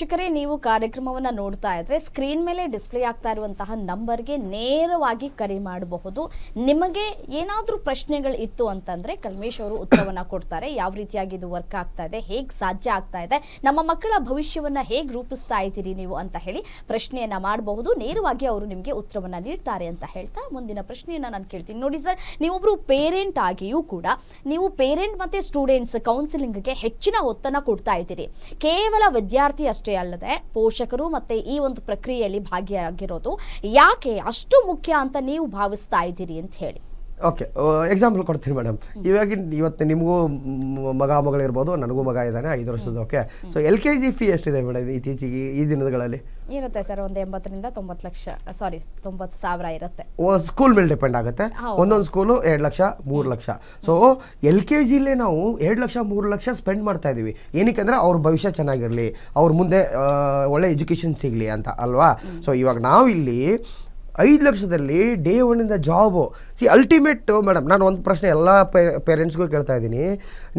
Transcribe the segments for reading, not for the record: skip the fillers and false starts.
ವೀಕ್ಷಕರೇ, ನೀವು ಕಾರ್ಯಕ್ರಮವನ್ನು ನೋಡ್ತಾ ಇದ್ರೆ ಸ್ಕ್ರೀನ್ ಮೇಲೆ ಡಿಸ್ಪ್ಲೇ ಆಗ್ತಾ ಇರುವಂತಹ ನಂಬರ್ಗೆ ನೇರವಾಗಿ ಕರೆ ಮಾಡಬಹುದು. ನಿಮಗೆ ಏನಾದರೂ ಪ್ರಶ್ನೆಗಳು ಇತ್ತು ಅಂತಂದ್ರೆ ಕಲ್ಮೇಶ್ ಅವರು ಉತ್ತರವನ್ನ ಕೊಡ್ತಾರೆ. ಯಾವ ರೀತಿಯಾಗಿ ಇದು ವರ್ಕ್ ಆಗ್ತಾ ಇದೆ, ಹೇಗೆ ಸಾಧ್ಯ ಆಗ್ತಾ ಇದೆ, ನಮ್ಮ ಮಕ್ಕಳ ಭವಿಷ್ಯವನ್ನ ಹೇಗೆ ರೂಪಿಸ್ತಾ ಇದ್ದೀರಿ ನೀವು ಅಂತ ಹೇಳಿ ಪ್ರಶ್ನೆಯನ್ನ ಮಾಡಬಹುದು. ನೇರವಾಗಿ ಅವರು ನಿಮಗೆ ಉತ್ತರವನ್ನ ನೀಡ್ತಾರೆ ಅಂತ ಹೇಳ್ತಾ ಮುಂದಿನ ಪ್ರಶ್ನೆಯನ್ನ ನಾನು ಕೇಳ್ತೀನಿ. ನೋಡಿ ಸರ್, ನೀವೊಬ್ರು ಪೇರೆಂಟ್ ಆಗಿಯೂ ಕೂಡ ನೀವು ಪೇರೆಂಟ್ ಮತ್ತೆ ಸ್ಟೂಡೆಂಟ್ಸ್ ಕೌನ್ಸಿಲಿಂಗ್ಗೆ ಹೆಚ್ಚಿನ ಒತ್ತನ್ನ ಕೊಡ್ತಾ ಇದ್ದೀರಿ. ಕೇವಲ ವಿದ್ಯಾರ್ಥಿ ಅಷ್ಟೇ ಅಲ್ಲದೆ ಪೋಷಕರು ಮತ್ತೆ ಈ ಒಂದು ಪ್ರಕ್ರಿಯೆಯಲ್ಲಿ ಭಾಗಿಯಾಗಿರೋದು ಯಾಕೆ ಅಷ್ಟು ಮುಖ್ಯ ಅಂತ ನೀವು ಭಾವಿಸ್ತಾ ಇದ್ದೀರಿ ಅಂತ ಹೇಳಿ. ಓಕೆ, ಎಕ್ಸಾಂಪಲ್ ಕೊಡ್ತೀನಿ ಮೇಡಮ್. ಇವತ್ತು ನಿಮಗೂ ಮಗಳಿರ್ಬೋದು, ನನಗೂ ಮಗ ಇದ್ದಾನೆ 5 ವರ್ಷದ. ಓಕೆ, ಸೊ LKG ಫೀ ಎಷ್ಟಿದೆ ಮೇಡಮ್ ಇತ್ತೀಚೆಗೆ ಈ ದಿನಗಳಲ್ಲಿ? ಇರುತ್ತೆ ಸರ್, ಒಂದು 80 ರಿಂದ 90 ಲಕ್ಷ, ಸಾರಿ 90,000 ಇರುತ್ತೆ. ಸ್ಕೂಲ್ ಮೇಲೆ ಡಿಪೆಂಡ್ ಆಗುತ್ತೆ. ಒಂದೊಂದು ಸ್ಕೂಲು 2 ಲಕ್ಷ 3 ಲಕ್ಷ. ಸೊ LKGಲೇ ನಾವು 2 ಲಕ್ಷ 3 ಲಕ್ಷ ಸ್ಪೆಂಡ್ ಮಾಡ್ತಾ ಇದೀವಿ. ಏನಕ್ಕೆ ಅಂದರೆ ಅವ್ರ ಭವಿಷ್ಯ ಚೆನ್ನಾಗಿರಲಿ, ಅವ್ರ ಮುಂದೆ ಒಳ್ಳೆ ಎಜುಕೇಷನ್ ಸಿಗಲಿ ಅಂತ ಅಲ್ವಾ. ಸೊ ಇವಾಗ ನಾವು ಇಲ್ಲಿ 5 ಲಕ್ಷದಲ್ಲಿ ಡೇ ಒನ್ನಿಂದ ಜಾಬು ಅಲ್ಟಿಮೇಟ್. ಮೇಡಮ್, ನಾನು ಒಂದು ಪ್ರಶ್ನೆ ಎಲ್ಲ ಪೇರೆಂಟ್ಸ್ಗೂ ಕೇಳ್ತಾ ಇದ್ದೀನಿ.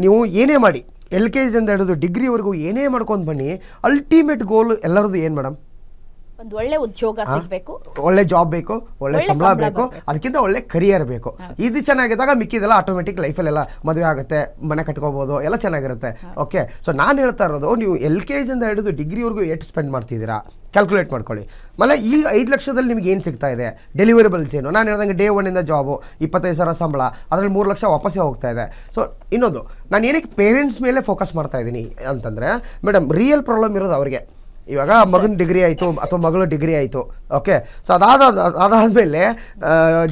ನೀವು ಏನೇ ಮಾಡಿ LKGಯಿಂದ ಹಿಡಿದು ಡಿಗ್ರಿವರೆಗೂ ಏನೇ ಮಾಡ್ಕೊಂಡು ಬನ್ನಿ, ಅಲ್ಟಿಮೇಟ್ ಗೋಲ್ ಎಲ್ಲರದ್ದು ಏನು ಮೇಡಮ್? ಒಂದು ಒಳ್ಳೆ ಉದ್ಯೋಗ ಸಿಗಬೇಕು, ಒಳ್ಳೆ ಜಾಬ್ ಬೇಕು, ಒಳ್ಳೆ ಸಂಬಳ ಬೇಕು, ಅದಕ್ಕಿಂತ ಒಳ್ಳೆ ಕರಿಯರ್ ಬೇಕು. ಇದು ಚೆನ್ನಾಗಿದ್ದಾಗ ಮಿಕ್ಕಿದೆಲ್ಲ ಆಟೋಮೆಟಿಕ್ ಲೈಫಲ್ಲೆಲ್ಲ ಮದುವೆ ಆಗುತ್ತೆ, ಮನೆ ಕಟ್ಕೋಬೋದು, ಎಲ್ಲ ಚೆನ್ನಾಗಿರುತ್ತೆ. ಓಕೆ, ಸೊ ನಾನು ಹೇಳ್ತಾ ಇರೋದು, ನೀವು LKGಯಿಂದ ಹಿಡಿದು ಡಿಗ್ರಿವರೆಗೂ ಎಷ್ಟು ಸ್ಪೆಂಡ್ ಮಾಡ್ತಿದ್ದೀರಾ ಕ್ಯಾಲ್ಕುಲೇಟ್ ಮಾಡ್ಕೊಳ್ಳಿ. ಆಮೇಲೆ ಈ 5 ಲಕ್ಷದಲ್ಲಿ ನಿಮ್ಗೆ ಏನು ಸಿಗ್ತಾ ಇದೆ, ಡೆಲಿವರಿಬಲ್ಸ್ ಏನು? ನಾನು ಹೇಳ್ದಂಗೆ ಡೇ ಒನ್ನಿಂದ ಜಾಬು 25,000 ಸಂಬಳ, ಅದರಲ್ಲಿ 3 ಲಕ್ಷ ವಾಪಸ್ಸೇ ಹೋಗ್ತಾ ಇದೆ. ಸೊ ಇನ್ನೊಂದು, ನಾನು ಏನಕ್ಕೆ ಪೇರೆಂಟ್ಸ್ ಮೇಲೆ ಫೋಕಸ್ ಮಾಡ್ತಾ ಇದ್ದೀನಿ ಅಂತಂದರೆ, ಮೇಡಮ್ ರಿಯಲ್ ಪ್ರಾಬ್ಲಮ್ ಇರೋದು ಅವ್ರಿಗೆ. ಇವಾಗ ಮಗನ ಡಿಗ್ರಿ ಆಯಿತು ಅಥವಾ ಮಗಳು ಡಿಗ್ರಿ ಆಯಿತು. ಓಕೆ, ಸೊ ಅದಾದಮೇಲೆ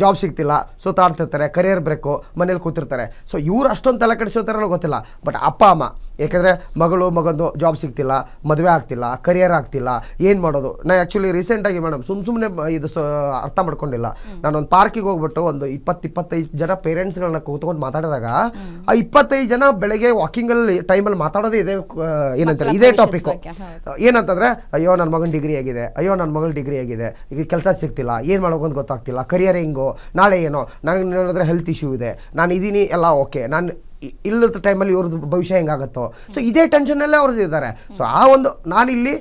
ಜಾಬ್ ಸಿಗ್ತಿಲ್ಲ, ಸುತ್ತಾಡ್ತಿರ್ತಾರೆ, ಕರಿಯರ್ ಬ್ರೇಕು, ಮನೇಲಿ ಕೂತಿರ್ತಾರೆ. ಸೊ ಇವ್ರು ಅಷ್ಟೊಂದು ತಲೆ ಕೆಡಿಸೋತಾರಲ್ಲ ಗೊತ್ತಿಲ್ಲ. ಬಟ್ ಅಪ್ಪ ಅಮ್ಮ, ಯಾಕೆಂದರೆ ಮಗಂದು ಜಾಬ್ ಸಿಗ್ತಿಲ್ಲ, ಮದುವೆ ಆಗ್ತಿಲ್ಲ, ಕರಿಯರ್ ಆಗ್ತಿಲ್ಲ, ಏನು ಮಾಡೋದು? ನಾನು ಆ್ಯಕ್ಚುಲಿ ರೀಸೆಂಟಾಗಿ ಮೇಡಮ್ ಸುಮ್ಮನೆ ಇದು ಅರ್ಥ ಮಾಡ್ಕೊಂಡಿಲ್ಲ. ನಾನೊಂದು ಪಾರ್ಕಿಗೆ ಹೋಗ್ಬಿಟ್ಟು ಒಂದು 20-25 ಜನ ಪೇರೆಂಟ್ಸ್ಗಳನ್ನ ಕೂತ್ಕೊಂಡು ಮಾತಾಡಿದಾಗ ಆ 25 ಜನ ಬೆಳಗ್ಗೆ ವಾಕಿಂಗಲ್ಲಿ ಟೈಮಲ್ಲಿ ಮಾತಾಡೋದೇ ಇದೆ. ಏನಂತಾರೆ, ಇದೇ ಟಾಪಿಕ್ಕು. ಏನಂತಂದರೆ, ಅಯ್ಯೋ ನನ್ನ ಮಗನ ಡಿಗ್ರಿ ಆಗಿದೆ, ಅಯ್ಯೋ ನನ್ನ ಮಗಳು ಡಿಗ್ರಿ ಆಗಿದೆ, ಈಗ ಕೆಲಸ ಸಿಗ್ತಿಲ್ಲ, ಏನು ಮಾಡೋದು ಅಂತ ಗೊತ್ತಾಗ್ತಿಲ್ಲ, ಕರಿಯರ್ ಹೆಂಗೋ, ನಾಳೆ ಏನೋ, ನನಗೆ ನೋಡಿದ್ರೆ ಹೆಲ್ತ್ ಇಶ್ಯೂ ಇದೆ, ನಾನು ಇದ್ದೀನಿ ಎಲ್ಲ ಓಕೆ, ನಾನು ಇಲ್ಲದ ಟೈಮಲ್ಲಿ ಇವ್ರದ್ದು ಭವಿಷ್ಯ ಹೆಂಗಾಗುತ್ತೋ. ಸೊ ಇದೇ ಟೆನ್ಷನ್ನಲ್ಲೇ ಅವ್ರದ್ದು ಇದ್ದಾರೆ. ಸೊ ಆ ಒಂದು ನಾನಿಲ್ಲಿ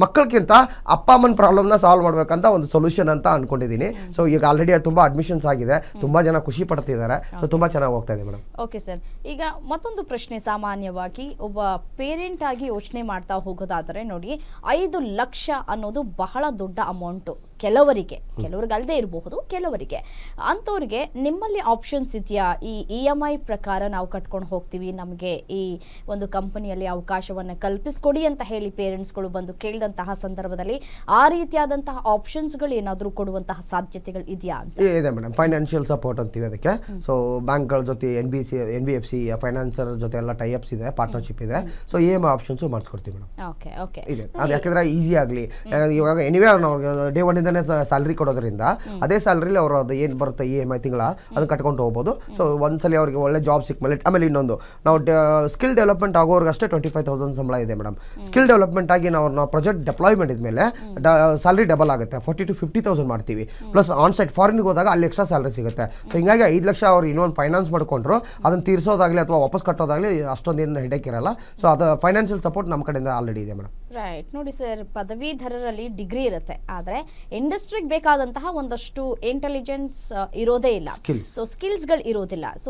ಮಕ್ಕಳಿಗಿಂತ ಅಪ್ಪ ಅಮ್ಮನ ಪ್ರಾಬ್ಲಮ್ನ ಸಾಲ್ವ್ ಮಾಡಬೇಕಂತ ಒಂದು ಸೊಲ್ಯೂಷನ್ ಅಂತ ಅಂದ್ಕೊಂಡಿದ್ದೀನಿ. ಸೊ ಈಗ ಆಲ್ರೆಡಿ ತುಂಬ ಅಡ್ಮಿಷನ್ಸ್ ಆಗಿದೆ, ತುಂಬ ಜನ ಖುಷಿ ಪಡ್ತಿದ್ದಾರೆ. ಸೊ ತುಂಬ ಚೆನ್ನಾಗಿ ಹೋಗ್ತಾ ಇದೆ ಮೇಡಮ್. ಓಕೆ ಸರ್, ಈಗ ಮತ್ತೊಂದು ಪ್ರಶ್ನೆ. ಸಾಮಾನ್ಯವಾಗಿ ಒಬ್ಬ ಪೇರೆಂಟ್ ಆಗಿ ಯೋಚನೆ ಮಾಡ್ತಾ ಹೋಗೋದಾದರೆ ನೋಡಿ, 5 ಲಕ್ಷ ಅನ್ನೋದು ಬಹಳ ದೊಡ್ಡ ಅಮೌಂಟು ಕೆಲವರಿಗೆ ಅಲ್ಲದೆ ಇರಬಹುದು. ಕೆಲವರಿಗೆ ಅಂಥವ್ರಿಗೆ ನಿಮ್ಮಲ್ಲಿ ಆಪ್ಷನ್ಸ್ ಇದೆಯಾ? ಈ EMI ಪ್ರಕಾರ ನಾವು ಕಟ್ಕೊಂಡು ಹೋಗ್ತೀವಿ, ನಮಗೆ ಈ ಒಂದು ಕಂಪನಿಯಲ್ಲಿ ಅವಕಾಶವನ್ನು ಕಲ್ಪಿಸ್ಕೊಡಿ ಅಂತ ಹೇಳಿ ಪೇರೆಂಟ್ಸ್ಗಳು ಬಂದು ಕೇಳಿದಂತಹ ಸಂದರ್ಭದಲ್ಲಿ ಆ ರೀತಿಯಾದಂತಹ ಆಪ್ಷನ್ಸ್ಗಳು ಏನಾದರೂ ಕೊಡುವಂತಹ ಸಾಧ್ಯತೆಗಳು ಇದೆಯಾ ಅಂತ? ಇದೆ ಮೇಡಮ್, ಫೈನಾನ್ಷಿಯಲ್ ಸಪೋರ್ಟ್ ಅಂತೀವಿ ಅದಕ್ಕೆ. ಸೊ ಬ್ಯಾಂಕ್ಗಳ ಜೊತೆ NBFC ಫೈನಾನ್ಸರ್ ಜೊತೆ ಎಲ್ಲ ಟೈಅಪ್ಸ್ ಇದೆ, ಪಾರ್ಟ್ನರ್ಶಿಪ್ ಇದೆ. ಸೊ EMI ಆಪ್ಷನ್ಸು ಮಾಡಿಸ್ಕೊಡ್ತೀವಿ ಮೇಡಮ್. ಓಕೆ ಇದೆ ಅದು, ಯಾಕೆಂದರೆ ಈಸಿ ಆಗಲಿ. ಇವಾಗ ಎನಿವೇ ನಾವು ಡೇ ಒನ್ನಿಂದ ಸ್ಯಾಲ್ರಿ ಕೊಡೋದ್ರಿಂದ ಅದೇ ಸ್ಯಾಲ್ರಿಲಿ ಅವರು ಅದು ಏನು ಬರುತ್ತೆ EMI ತಿಂಗಳ ಅದನ್ನ ಕಟ್ಕೊಂಡು ಹೋಗ್ಬೋದು. ಸೊ ಒಂದ್ಸಲಿ ಅವ್ರಿಗೆ ಒಳ್ಳೆ ಜಾಬ್ ಸಿಕ್ಮೇಲೆ, ಆಮೇಲೆ ಇನ್ನೊಂದು, ನಾವು ಸ್ಕಿಲ್ ಡೆವಲಪ್ಮೆಂಟ್ ಆಗೋರ್ಗೆ ಅಷ್ಟೇ 25,000 ಸಂಬಳ ಇದೆ ಮೇಡಮ್. ಸ್ಕಿಲ್ ಡೆವಲಪ್ಮೆಂಟ್ ಆಗಿ ನಾವು ಪ್ರಾಜೆಕ್ಟ್ ಡೆಪ್ಲಾಯ್ಮೆಂಟ್ ಇದ್ಮೇಲೆ ಸ್ಯಾಲ್ರಿ ಡಬಲ್ ಆಗುತ್ತೆ, 40,000 to 50,000 ಮಾಡ್ತೀವಿ. ಪ್ಲಸ್ ಆನ್ ಸೈಟ್ ಫಾರಿನ್ಗೆ ಹೋದಾಗ ಅಲ್ಲಿ ಎಕ್ಸ್ಟ್ರಾ ಸ್ಯಾಲ್ರಿ ಸಿಗುತ್ತೆ. ಸೊ ಹಿಂಗಾಗಿ 5 ಲಕ್ಷ ಅವ್ರು ಇನ್ನೊಂದು ಫೈನಾನ್ಸ್ ಮಾಡ್ಕೊಂಡ್ರು ಅದನ್ನು ತೀರಿಸೋದಾಗಲಿ ಅಥವಾ ವಾಪಸ್ ಕಟ್ಟೋದಾಗಲಿ ಅಷ್ಟೊಂದೇನು ಹೆಡೇಕ್ ಇರಲ್ಲ. ಸೊ ಅದು ಫೈನಾನ್ಷಿಯಲ್ ಸಪೋರ್ಟ್ ನಮ್ಮ ಕಡೆಯಿಂದ ಆಲ್ರೆಡಿ ಇದೆ ಮೇಡಮ್. ರೈಟ್. ನೋಡಿ ಸರ್, ಪದವೀಧರರಲ್ಲಿ ಡಿಗ್ರಿ ಇರುತ್ತೆ, ಆದರೆ ಇಂಡಸ್ಟ್ರಿಗೆ ಬೇಕಾದಂತಹ ಒಂದಷ್ಟು ಇಂಟೆಲಿಜೆನ್ಸ್ ಇರೋದೇ ಇಲ್ಲ. ಸೊ ಸ್ಕಿಲ್ಸ್ಗಳು ಇರೋದಿಲ್ಲ. ಸೊ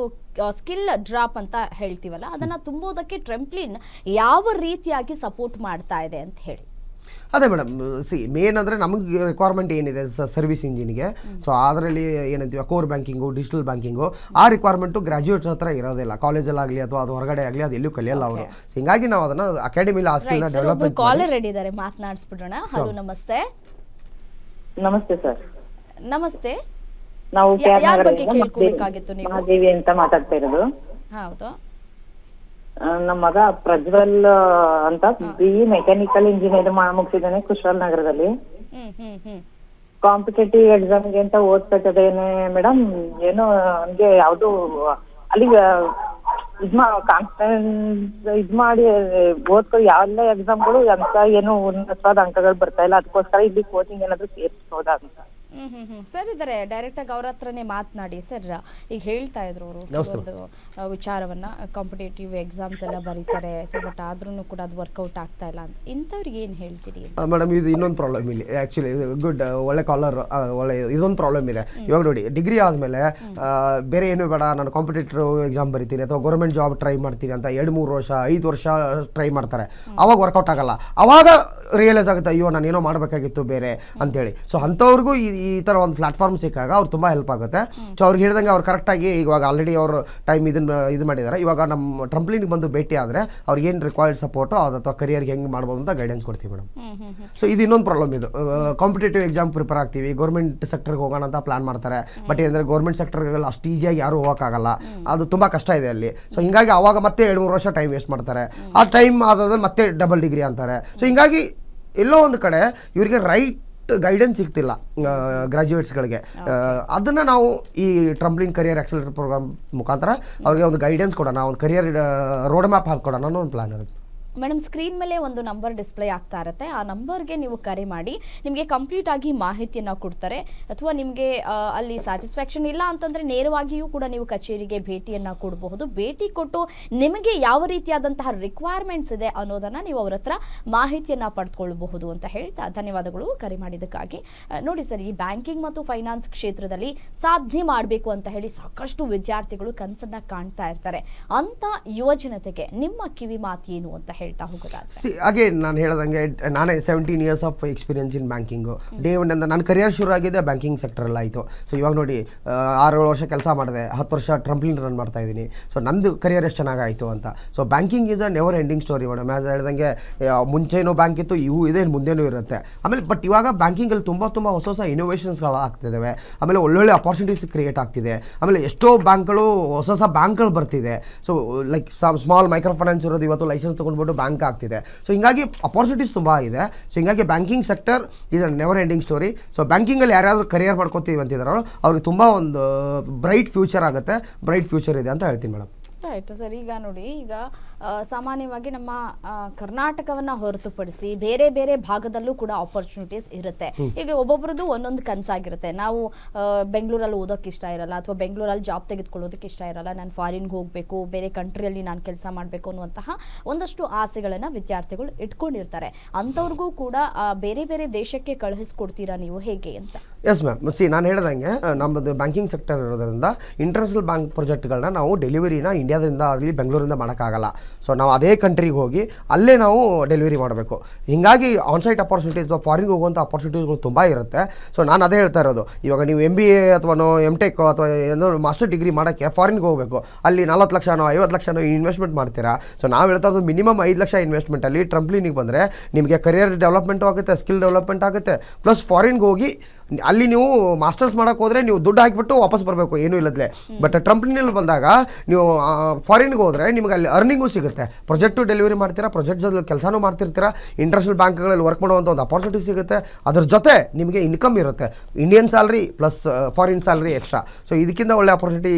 ಸ್ಕಿಲ್ ಡ್ರಾಪ್ ಅಂತ ಹೇಳ್ತೀವಲ್ಲ, ಅದನ್ನ ತುಂಬೋದಕ್ಕೆ ಟ್ರೆಂಪ್ಲಿನ್ ಯಾವ ರೀತಿಯಾಗಿ ಸಪೋರ್ಟ್ ಮಾಡ್ತಾ ಇದೆ ಅಂತ ಹೇಳಿ? ಅದೇ ಮೇಡಮ್, ಮೇನ್ ಅಂದರೆ ನಮಗೆ ರಿಕ್ವೈರ್ಮೆಂಟ್ ಏನಿದೆ ಸರ್ವಿಸ್ ಇಂಜಿನ್ಗೆ. ಸೊ ಅದರಲ್ಲಿ ಏನಂತೀವಿ, ಕೋರ್ ಬ್ಯಾಂಕಿಂಗು, ಡಿಜಿಟಲ್ ಬ್ಯಾಂಕಿಂಗು, ಆ ರಿಕ್ವೈರ್ಮೆಂಟು ಗ್ರಾಜ್ಯುಯೇಟ್ಸ್ ಹತ್ರ ಇರೋದಿಲ್ಲ. ಕಾಲೇಜಲ್ಲಾಗಲಿ ಅಥವಾ ಅದು ಹೊರಗಡೆ ಆಗಲಿ ಅದು ಎಲ್ಲೂ ಕಲಿಯಲ್ಲ ಅವರು. ಹಿಂಗಾಗಿ ನಾವು ಅದನ್ನು ಅಕಾಡೆಮಿಲಿ ಆ ಸ್ಕಿಲ್ನ ಡೆವಲಪ್ಮೆಂಟ್. ಕಾಲರ್ ರೆಡಿ ಇದ್ದಾರೆ, ಮಾತನಾಡಿಸ್ಬಿಡೋಣ. ಹಲೋ, ನಮಸ್ತೆ. ನಮಸ್ತೆ ಸರ್. ನಮಸ್ತೆ. ನಾವು ಯಾರ ಬಗ್ಗೆ ಕೇಳ್ಕೋಬೇಕಾಗಿತ್ತು ನೀವು? ಮಹಾದೇವಿ ಅಂತ ಮಾತಾಡ್ತಾ ಇರೋದು. ಹೌದು. ನಮ್ಮ ಮಗ ಪ್ರಜ್ವಲ್ ಅಂತ BE ಮೆಕ್ಯಾನಿಕಲ್ ಇಂಜಿನಿಯರ್ ಮುಗಿಸಿದ್ದಾನೆ ಕುಶಾಲ್ ನಗರದಲ್ಲಿ. ಕಾಂಪಿಟೇಟಿವ್ ಎಕ್ಸಾಮ್ಗೆ ಅಂತ ಓದ್ತಿದ್ದೇನೆ ಮೇಡಮ್. ಏನು ನನ್ಗೆ ಯಾವ್ದು ಅಲ್ಲಿ ಇದ್ ಮಾಡಿ ಓದ್ಕೊ ಯಾವೆಲ್ಲ ಎಕ್ಸಾಮ್ಗಳು ಅಂತ ಏನು ಉನ್ನತವಾದ ಅಂಕಗಳು ಬರ್ತಾ ಇಲ್ಲ. ಅದಕ್ಕೋಸ್ಕರ ಇಲ್ಲಿ ಕೋಚಿಂಗ್ ಏನಾದ್ರು ಸೇರಿಸಬಹುದಾ ಅಂತ. ಸರ್ ಇದ್ದಾರೆ ಡೈರೆಕ್ಟ್ ಆಗಿ ಅವ್ರ ಹತ್ರನೇ ಮಾತನಾಡಿ. ಸರ್ ಈಗ ಹೇಳ್ತಾ ಇದ್ರು ಅವರು ಒಂದು ವಿಚಾರವನ್ನ, ಕಾಂಪಿಟೇಟಿವ್ ಎಕ್ಸಾಮ್ಸ್ ಎಲ್ಲ ಬರೀತಾರೆ, ಸೊ ಬಟ್ ಆದ್ರೂ ಕೂಡ ಅದು ವರ್ಕೌಟ್ ಆಗ್ತಾ ಇಲ್ಲ ಅಂತ, ಇಂಥವ್ರಿಗೆ ಏನು ಹೇಳ್ತೀರಿ? ಮೇಡಮ್ ಇದು ಇನ್ನೊಂದು ಪ್ರಾಬ್ಲಮ್ ಇಲ್ಲಿ ಆ್ಯಕ್ಚುಲಿ ಗುಡ್ ಒಳ್ಳೆ ಕಾಲರ್, ಒಳ್ಳೆ ಇದೊಂದು ಪ್ರಾಬ್ಲಮ್ ಇದೆ. ಇವಾಗ ನೋಡಿ ಡಿಗ್ರಿ ಆದಮೇಲೆ ಬೇರೆ ಏನು ಬೇಡ, ನಾನು ಕಾಂಪಿಟೇಟಿವ್ ಎಕ್ಸಾಮ್ ಬರಿತೀನಿ ಅಥವಾ ಗೌರ್ಮೆಂಟ್ ಜಾಬ್ ಟ್ರೈ ಮಾಡ್ತೀನಿ ಅಂತ 2-3 ವರ್ಷ 5 ವರ್ಷ ಟ್ರೈ ಮಾಡ್ತಾರೆ. ಅವಾಗ ವರ್ಕೌಟ್ ಆಗಲ್ಲ. ಅವಾಗ ರಿಯಲೈಸ್ ಆಗುತ್ತೆ, ಅಯ್ಯೋ ನಾನು ಏನೋ ಮಾಡಬೇಕಾಗಿತ್ತು ಬೇರೆ ಅಂತೇಳಿ. ಸೊ ಅಂಥವ್ರಿಗೂ ಈ ಥರ ಒಂದು ಪ್ಲಾಟ್ಫಾರ್ಮ್ ಸಿಕ್ಕಾಗ ಅವ್ರು ತುಂಬ ಹೆಲ್ಪ್ ಆಗುತ್ತೆ. ಸೊ ಅವ್ರಿಗೆ ಹೇಳಿದಂಗೆ ಅವ್ರು ಕರೆಕ್ಟಾಗಿ ಇವಾಗ ಆಲ್ರೆಡಿ ಅವರು ಟೈಮ್ ಇದು ಮಾಡಿದ್ದಾರೆ. ಇವಾಗ ನಮ್ಮ ಟ್ರಂಪ್ಲಿನ್ಗೆ ಬಂದು ಭೇಟಿ ಆದರೆ ಅವ್ರಿಗೇನು ರಿಕ್ವೈರ್ಡ್ ಸಪೋರ್ಟು ಅಥವಾ ಕರಿಯರ್ಗೆ ಹೆಂಗೆ ಮಾಡ್ಬೋದು ಅಂತ ಗೈಡೆನ್ಸ್ ಕೊಡ್ತೀವಿ ಮೇಡಮ್. ಸೊ ಇದು ಇನ್ನೊಂದು ಪ್ರಾಬ್ಲಮ್. ಇದು ಕಾಂಪಿಟೇಟಿವ್ ಎಕ್ಸಾಮ್ ಪ್ರಿಪೇರ್ ಆಗ್ತೀವಿ, ಗೌರ್ಮೆಂಟ್ ಸೆಕ್ಟರ್ಗೆ ಹೋಗೋಣ ಅಂತ ಪ್ಲಾನ್ ಮಾಡ್ತಾರೆ. ಬಟ್ ಏನಂದರೆ ಗೌರ್ಮೆಂಟ್ ಸೆಕ್ಟರ್ಗಳಲ್ಲಿ ಅಷ್ಟು ಈಸಿಯಾಗಿ ಯಾರೂ ಹೋಗೋಕ್ಕಾಗಲ್ಲ, ಅದು ತುಂಬ ಕಷ್ಟ ಇದೆ ಅಲ್ಲಿ. ಸೊ ಹಿಂಗಾಗಿ ಅವಾಗ ಮತ್ತೆ 2-3 ವರ್ಷ ಟೈಮ್ ವೇಸ್ಟ್ ಮಾಡ್ತಾರೆ. ಆ ಟೈಮ್ ಆದಾದ್ರೆ ಮತ್ತೆ ಡಬಲ್ ಡಿಗ್ರಿ ಅಂತಾರೆ. ಸೊ ಹಿಂಗಾಗಿ ಎಲ್ಲೋ ಒಂದು ಕಡೆ ಇವರಿಗೆ ರೈಟ್ ಗೈಡೆನ್ಸ್ ಸಿಗ್ತಿಲ್ಲ ಗ್ರಾಜ್ಯುಯೇಟ್ಸ್ಗಳಿಗೆ. ಅದನ್ನು ನಾವು ಈ ಟ್ರಂಪ್ಲಿನ್ ಕರಿಯರ್ ಆಕ್ಸಲರೇಟರ್ ಪ್ರೋಗ್ರಾಮ್ ಮುಖಾಂತರ ಅವ್ರಿಗೆ ಒಂದು ಗೈಡೆನ್ಸ್ ಕೊಡೋಣ, ಒಂದು ಕರಿಯರ್ ರೋಡ್ ಮ್ಯಾಪ್ ಹಾಕೊಡೋಣ ಅನ್ನೋ ಒಂದು ಪ್ಲಾನ್ ಇರುತ್ತೆ. ಮೇಡಮ್ ಸ್ಕ್ರೀನ್ ಮೇಲೆ ಒಂದು ನಂಬರ್ ಡಿಸ್ಪ್ಲೇ ಆಗ್ತಾ ಇರುತ್ತೆ, ಆ ನಂಬರ್ಗೆ ನೀವು ಕರೆ ಮಾಡಿ, ನಿಮಗೆ ಕಂಪ್ಲೀಟ್ ಆಗಿ ಮಾಹಿತಿಯನ್ನು ಕೊಡ್ತಾರೆ. ಅಥವಾ ನಿಮಗೆ ಅಲ್ಲಿ ಸ್ಯಾಟಿಸ್ಫ್ಯಾಕ್ಷನ್ ಇಲ್ಲ ಅಂತಂದರೆ ನೇರವಾಗಿಯೂ ಕೂಡ ನೀವು ಕಚೇರಿಗೆ ಭೇಟಿಯನ್ನು ಕೊಡಬಹುದು. ಭೇಟಿ ಕೊಟ್ಟು ನಿಮಗೆ ಯಾವ ರೀತಿಯಾದಂತಹ ರಿಕ್ವೈರ್ಮೆಂಟ್ಸ್ ಇದೆ ಅನ್ನೋದನ್ನು ನೀವು ಅವ್ರ ಹತ್ರ ಮಾಹಿತಿಯನ್ನು ಪಡೆದುಕೊಳ್ಳಬಹುದು ಅಂತ ಹೇಳ್ತಾ ಧನ್ಯವಾದಗಳು ಕರೆ ಮಾಡಿದ್ದಕ್ಕಾಗಿ. ನೋಡಿ ಸರ್, ಈ ಬ್ಯಾಂಕಿಂಗ್ ಮತ್ತು ಫೈನಾನ್ಸ್ ಕ್ಷೇತ್ರದಲ್ಲಿ ಸಾಧನೆ ಮಾಡಬೇಕು ಅಂತ ಹೇಳಿ ಸಾಕಷ್ಟು ವಿದ್ಯಾರ್ಥಿಗಳು ಕನಸನ್ನು ಕಾಣ್ತಾ ಇರ್ತಾರೆ. ಅಂಥ ಯುವಜನತೆಗೆ ನಿಮ್ಮ ಕಿವಿ ಮಾತು ಏನು ಅಂತ ಹೇಳ್ತಾ ಹೋಗೋದಾದ್ರೆ? ಅಗೇನ್ ನಾನು ಹೇಳ್ದಂಗೆ ನಾನೇ 17 years of experience in banking. Day one ಇಂದ ನನ್ನ ಕರಿಯರ್ ಶುರು ಆಗಿದೆ ಬ್ಯಾಂಕಿಂಗ್ ಸೆಕ್ಟರಲ್ಲಿ ಆಯಿತು. ಸೊ ಇವಾಗ ನೋಡಿ 6-7 ವರ್ಷ ಕೆಲಸ ಮಾಡಿದೆ, 10 ವರ್ಷ ಟ್ರಂಪ್ಲಿನ್ ರನ್ ಮಾಡ್ತಾ ಇದ್ದೀನಿ. ಸೊ ನಂದು ಕರಿಯರ್ ಎಷ್ಟು ಚೆನ್ನಾಗಾಯಿತು ಅಂತ. So banking is a never ending story madam. As ಹೇಳ್ದಂಗೆ ಮುಂಚೆನೋ ಬ್ಯಾಂಕ್ ಇತ್ತು, ಇವು ಇದೆ, ಮುಂದೆನೂ ಇರುತ್ತೆ. ಆಮೇಲೆ ಬಟ್ ಇವಾಗ ಬ್ಯಾಂಕಿಂಗಲ್ಲಿ ತುಂಬ ಹೊಸ ಇನೋವೇಷನ್ಸ್ಗಳು ಆಗ್ತಿದ್ದಾವೆ. ಆಮೇಲೆ ಒಳ್ಳೊಳ್ಳೆ ಅಪಾರ್ಚುನಿಟೀಸ್ ಕ್ರಿಯೇಟ್ ಆಗ್ತಿದೆ. ಆಮೇಲೆ ಎಷ್ಟೋ ಬ್ಯಾಂಕ್ಗಳು ಹೊಸ ಬ್ಯಾಂಕ್ಗಳು ಬರ್ತಿದೆ. So like small micro finance ಇರೋದು ಇವತ್ತು ಲೈಸೆನ್ಸ್ ತೊಗೊಂಡ್ಬಿಟ್ಟು ಬ್ಯಾಂಕ್ ಆಗ್ತಿದೆ. ಸೊ ಹಿಂಗಾಗಿ ಅಪಾರ್ಚುನಿಟೀಸ್ ತುಂಬ ಇದೆ. ಸೊ ಹಿಂಗಾಗಿ banking sector is a never ending story. So ಬ್ಯಾಂಕಿಂಗಲ್ಲಿ ಯಾರ್ಯಾರು ಕರಿಯರ್ ಮಾಡ್ಕೋತೀವಿ ಅಂತಿದ್ದಾರೋ ಅವ್ರಿಗೆ ತುಂಬ ಒಂದು ಬ್ರೈಟ್ ಫ್ಯೂಚರ್ ಆಗುತ್ತೆ, ಬ್ರೈಟ್ ಫ್ಯೂಚರ್ ಇದೆ ಅಂತ ಹೇಳ್ತೀನಿ ಮೇಡಮ್. Right sir. ಈಗ ನೋಡಿ, ಈಗ ಸಾಮಾನ್ಯವಾಗಿ ನಮ್ಮ ಕರ್ನಾಟಕವನ್ನು ಹೊರತುಪಡಿಸಿ ಬೇರೆ ಬೇರೆ ಭಾಗದಲ್ಲೂ ಕೂಡ ಆಪರ್ಚುನಿಟೀಸ್ ಇರುತ್ತೆ. ಈಗ ಒಬ್ಬೊಬ್ರದ್ದು ಒಂದೊಂದು ಕನಸಾಗಿರುತ್ತೆ. ನಾವು ಬೆಂಗಳೂರಲ್ಲಿ ಓದೋಕ್ಕೆ ಇಷ್ಟ ಇರಲ್ಲ, ಅಥವಾ ಬೆಂಗಳೂರಲ್ಲಿ ಜಾಬ್ ತೆಗೆದುಕೊಳ್ಳೋದಕ್ಕೆ ಇಷ್ಟ ಇರಲ್ಲ, ನಾನು ಫಾರಿನ್ಗೆ ಹೋಗಬೇಕು, ಬೇರೆ ಕಂಟ್ರಿಯಲ್ಲಿ ನಾನು ಕೆಲಸ ಮಾಡಬೇಕು ಅನ್ನುವಂತಹ ಒಂದಷ್ಟು ಆಸೆಗಳನ್ನು ವಿದ್ಯಾರ್ಥಿಗಳು ಇಟ್ಕೊಂಡಿರ್ತಾರೆ. ಅಂಥವ್ರಿಗೂ ಕೂಡ ಬೇರೆ ಬೇರೆ ದೇಶಕ್ಕೆ ಕಳುಹಿಸ್ಕೊಡ್ತೀರಾ ನೀವು, ಹೇಗೆ ಅಂತ? Yes ma'am. ನಾನು ಹೇಳ್ದಂಗೆ ನಮ್ಮದು ಬ್ಯಾಂಕಿಂಗ್ ಸೆಕ್ಟರ್ ಇರೋದ್ರಿಂದ ಇಂಟರ್ನ್ಯಾಷನಲ್ ಬ್ಯಾಂಕ್ ಪ್ರಾಜೆಕ್ಟ್ಗಳನ್ನ ನಾವು ಡೆಲಿವರಿನ ಇಂಡಿಯಾದಿಂದ ಆಗಲಿ ಬೆಂಗಳೂರಿಂದ ಮಾಡೋಕ್ಕಾಗಲ್ಲ. ಸೊ ನಾವು ಅದೇ ಕಂಟ್ರಿಗೆ ಹೋಗಿ ಅಲ್ಲೇ ನಾವು ಡೆಲಿವರಿ ಮಾಡಬೇಕು. ಹೀಗಾಗಿ ಆನ್ಸೈಟ್ ಅಪಾರ್ಚುನಿಟೀಸ್ ಅಥವಾ ಫಾರಿನ್ಗೆ ಹೋಗುವಂಥ ಅಪಾರ್ಚುನಿಟೀಸ್ಗಳು ತುಂಬ ಇರುತ್ತೆ. ಸೊ ನಾನು ಅದೇ ಹೇಳ್ತಾ ಇರೋದು, ಇವಾಗ ನೀವು MBA ಅಥವಾ MTech ಅಥವಾ ಏನೋ ಮಾಸ್ಟರ್ ಡಿಗ್ರಿ ಮಾಡೋಕ್ಕೆ ಫಾರಿನ್ಗೆ ಹೋಗಬೇಕು, ಅಲ್ಲಿ 40 ಲಕ್ಷನೋ 50 ಲಕ್ಷನೋ ಇನ್ವೆಸ್ಟ್ಮೆಂಟ್ ಮಾಡ್ತೀರಾ. ಸೊ ನಾವು ಹೇಳ್ತಾ ಇರೋದು ಮಿನಿಮಮ್ 5 ಲಕ್ಷ ಇನ್ವೆಸ್ಟ್ಮೆಂಟಲ್ಲಿ ಟ್ರಂಪ್ಲಿನಿಗೆ ಬಂದರೆ ನಿಮಗೆ ಕರಿಯರ್ ಡೆವಲಪ್ಮೆಂಟು ಆಗುತ್ತೆ, ಸ್ಕಿಲ್ ಡೆವಲಪ್ಮೆಂಟ್ ಆಗುತ್ತೆ. ಪ್ಲಸ್ ಫಾರಿನ್ಗೆ ಹೋಗಿ ಅಲ್ಲಿ ನೀವು ಮಾಸ್ಟರ್ಸ್ ಮಾಡೋಕ್ಕೆ ಹೋದರೆ ನೀವು ದುಡ್ಡು ಹಾಕಿಬಿಟ್ಟು ವಾಪಸ್ ಬರಬೇಕು, ಏನೂ ಇಲ್ಲದ್ಲೆ. ಬಟ್ ಟ್ರಂಪ್ಲಿನಲ್ಲಿ ಬಂದಾಗ ನೀವು ಫಾರಿನ್ಗೆ ಹೋದರೆ ನಿಮಗೆ ಅಲ್ಲಿ ಅರ್ನಿಂಗು ಸಿಗುತ್ತೆ, ಪ್ರಾಜೆಕ್ಟು ಡೆಲಿವರಿ ಮಾಡ್ತೀರಾ, ಪ್ರಾಜೆಕ್ಟ್ ಜೊತೆ ಕೆಲಸನೂ ಮಾಡ್ತಿರ್ತೀರಾ, ಇಂಟರ್ನ್ಯಾಷನಲ್ ಬ್ಯಾಂಕ್ಗಳಲ್ಲಿ ವರ್ಕ್ ಮಾಡುವಂಥ ಒಂದು ಅಪಾರ್ಚುನಿಟಿ ಸಿಗುತ್ತೆ. ಅದ್ರ ಜೊತೆ ನಿಮಗೆ ಇನ್ಕಮ್ ಇರುತ್ತೆ, Indian salary plus foreign salary extra. So ಇದಕ್ಕಿಂತ ಒಳ್ಳೆ opportunity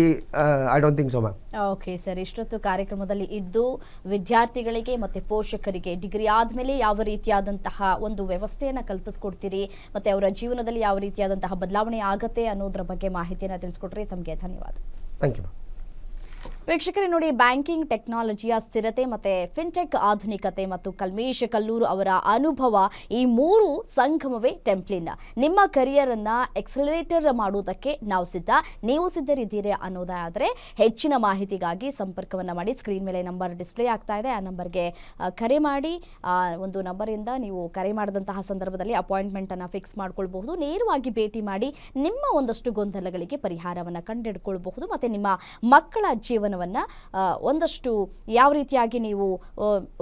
I don't think so ma'am. Okay sir, ಇಷ್ಟೊತ್ತು ಕಾರ್ಯಕ್ರಮದಲ್ಲಿ ಇದ್ದು ವಿದ್ಯಾರ್ಥಿಗಳಿಗೆ ಮತ್ತು ಪೋಷಕರಿಗೆ ಡಿಗ್ರಿ ಆದಮೇಲೆ ಯಾವ ರೀತಿಯಾದಂತಹ ಒಂದು ವ್ಯವಸ್ಥೆಯನ್ನು ಕಲ್ಪಿಸ್ಕೊಡ್ತೀರಿ ಮತ್ತು ಅವರ ಜೀವನದಲ್ಲಿ ಯಾವ ರೀತಿಯಾದಂತಹ ಬದಲಾವಣೆ ಆಗುತ್ತೆ ಅನ್ನೋದ್ರ ಬಗ್ಗೆ ಮಾಹಿತಿಯನ್ನು ತಿಳಿಸ್ಕೊಟ್ರಿ. ತಮಗೆ ಧನ್ಯವಾದ. Thank you ma'am. ವೀಕ್ಷಕರೇ ನೋಡಿ, ಬ್ಯಾಂಕಿಂಗ್ ಟೆಕ್ನಾಲಜಿಯ ಸ್ಥಿರತೆ ಮತ್ತು ಫಿನ್ಟೆಕ್ ಆಧುನಿಕತೆ ಮತ್ತು ಕಲ್ಮೇಶ್ ಕಲ್ಲೂರು ಅವರ ಅನುಭವ, ಈ ಮೂರು ಸಂಗಮವೇ ಟೆಂಪ್ಲಿನ್. ನಿಮ್ಮ ಕರಿಯರನ್ನು ಎಕ್ಸಲರೇಟರ್ ಮಾಡುವುದಕ್ಕೆ ನಾವು ಸಿದ್ಧ, ನೀವು ಸಿದ್ಧರಿದ್ದೀರಿ ಅನ್ನೋದಾದರೆ ಹೆಚ್ಚಿನ ಮಾಹಿತಿಗಾಗಿ ಸಂಪರ್ಕವನ್ನು ಮಾಡಿ. ಸ್ಕ್ರೀನ್ ಮೇಲೆ ನಂಬರ್ ಡಿಸ್ಪ್ಲೇ ಆಗ್ತಾ ಇದೆ, ಆ ನಂಬರ್ಗೆ ಕರೆ ಮಾಡಿ. ಒಂದು ನಂಬರಿಂದ ನೀವು ಕರೆ ಮಾಡಿದಂತಹ ಸಂದರ್ಭದಲ್ಲಿ ಅಪಾಯಿಂಟ್ಮೆಂಟನ್ನು ಫಿಕ್ಸ್ ಮಾಡ್ಕೊಳ್ಬಹುದು. ನೇರವಾಗಿ ಭೇಟಿ ಮಾಡಿ ನಿಮ್ಮ ಒಂದಷ್ಟು ಗೊಂದಲಗಳಿಗೆ ಪರಿಹಾರವನ್ನು ಕಂಡುಹಿಡ್ಕೊಳ್ಬಹುದು ಮತ್ತು ನಿಮ್ಮ ಮಕ್ಕಳ ಜೀವನವನ್ನು ಒಂದಷ್ಟು ಯಾವ ರೀತಿಯಾಗಿ ನೀವು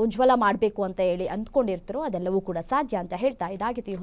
ಉಜ್ವಲ ಮಾಡಬೇಕು ಅಂತ ಹೇಳಿ ಅಂದ್ಕೊಂಡಿರ್ತೀರೋ ಅದೆಲ್ಲವೂ ಕೂಡ ಸಾಧ್ಯ ಅಂತ ಹೇಳ್ತಾ ಇದಾಗಿತ್ತು